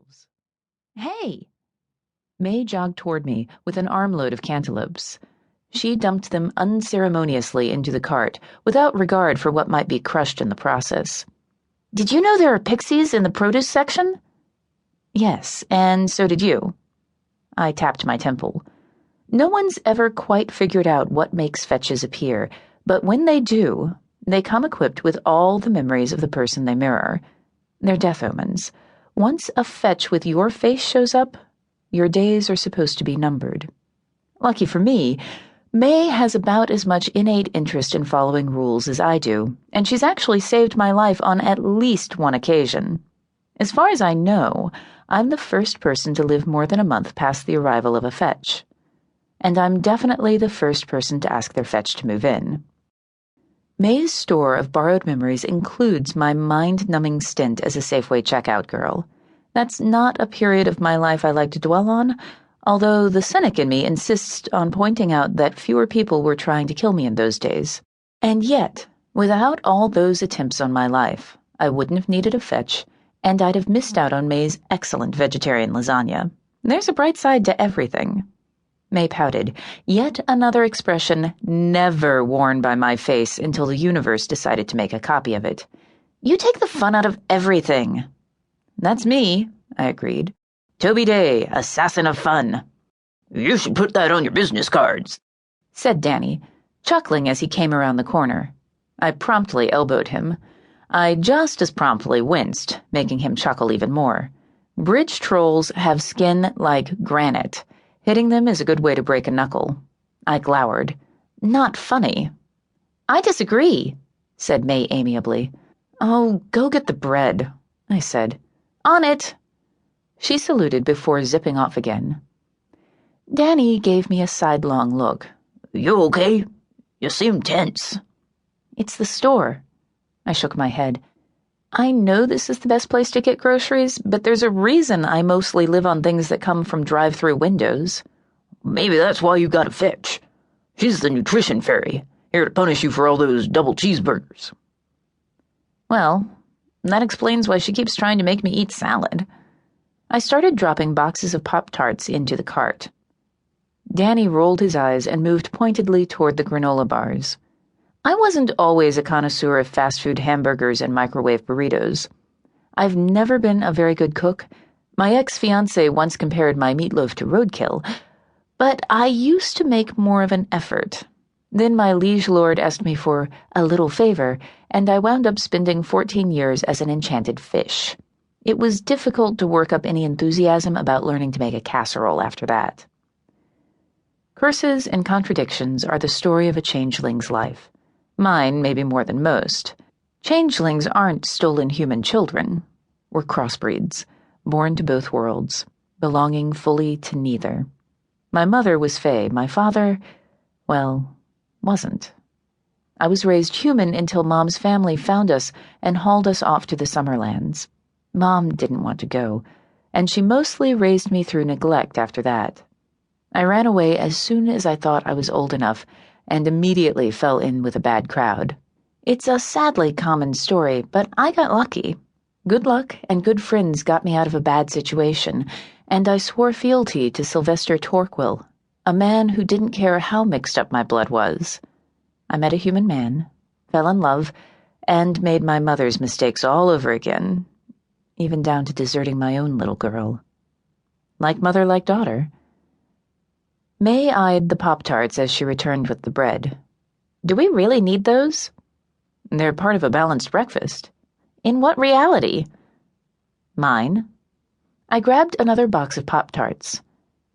themselves. Hey! May jogged toward me with an armload of cantaloupes. She dumped them unceremoniously into the cart, without regard for what might be crushed in the process. Did you know there are pixies in the produce section? Yes, and so did you. I tapped my temple. No one's ever quite figured out what makes fetches appear, but when they do, they come equipped with all the memories of the person they mirror. They're death omens. Once a fetch with your face shows up, your days are supposed to be numbered. Lucky for me, May has about as much innate interest in following rules as I do, and she's actually saved my life on at least one occasion. As far as I know, I'm the first person to live more than a month past the arrival of a fetch. And I'm definitely the first person to ask their fetch to move in. May's store of borrowed memories includes my mind-numbing stint as a Safeway checkout girl. That's not a period of my life I like to dwell on, although the cynic in me insists on pointing out that fewer people were trying to kill me in those days. And yet, without all those attempts on my life, I wouldn't have needed a fetch, and I'd have missed out on May's excellent vegetarian lasagna. There's a bright side to everything. May pouted, yet another expression never worn by my face until the universe decided to make a copy of it. You take the fun out of everything. That's me, I agreed. Toby Daye, assassin of fun. You should put that on your business cards, said Danny, chuckling as he came around the corner. I promptly elbowed him. I just as promptly winced, making him chuckle even more. Bridge trolls have skin like granite. Hitting them is a good way to break a knuckle. I glowered. Not funny. I disagree, said May amiably. Oh, go get the bread, I said. On it. She saluted before zipping off again. Danny gave me a sidelong look. You okay? You seem tense. It's the store. I shook my head. I know this is the best place to get groceries, but there's a reason I mostly live on things that come from drive-through windows. Maybe that's why you got a fetch. She's the nutrition fairy, here to punish you for all those double cheeseburgers. Well, that explains why she keeps trying to make me eat salad. I started dropping boxes of Pop-Tarts into the cart. Danny rolled his eyes and moved pointedly toward the granola bars. I wasn't always a connoisseur of fast food hamburgers and microwave burritos. I've never been a very good cook. My ex-fiancé once compared my meatloaf to roadkill, but I used to make more of an effort. Then my liege lord asked me for a little favor, and I wound up spending 14 years as an enchanted fish. It was difficult to work up any enthusiasm about learning to make a casserole after that. Curses and contradictions are the story of a changeling's life. Mine, maybe more than most. Changelings aren't stolen human children. We're crossbreeds, born to both worlds, belonging fully to neither. My mother was Fae. My father, well, wasn't. I was raised human until Mom's family found us and hauled us off to the Summerlands. Mom didn't want to go, and she mostly raised me through neglect after that. I ran away as soon as I thought I was old enough, and immediately fell in with a bad crowd. It's a sadly common story, but I got lucky. Good luck and good friends got me out of a bad situation, and I swore fealty to Sylvester Torquill, a man who didn't care how mixed up my blood was. I met a human man, fell in love, and made my mother's mistakes all over again, even down to deserting my own little girl. Like mother, like daughter. May eyed the Pop-Tarts as she returned with the bread. Do we really need those? They're part of a balanced breakfast. In what reality? Mine. I grabbed another box of Pop-Tarts.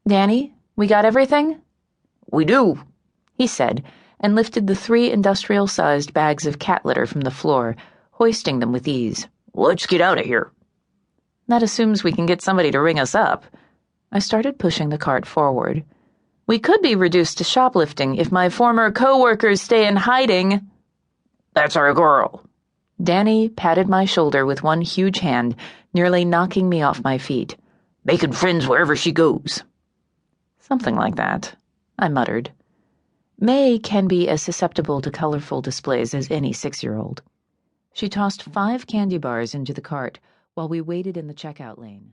Danny, we got everything? We do, he said, and lifted the 3 industrial-sized bags of cat litter from the floor, hoisting them with ease. Let's get out of here. That assumes we can get somebody to ring us up. I started pushing the cart forward. We could be reduced to shoplifting if my former co-workers stay in hiding. That's our girl. Danny patted my shoulder with one huge hand, nearly knocking me off my feet. Making friends wherever she goes. Something like that, I muttered. May can be as susceptible to colorful displays as any 6-year-old. She tossed 5 candy bars into the cart while we waited in the checkout lane.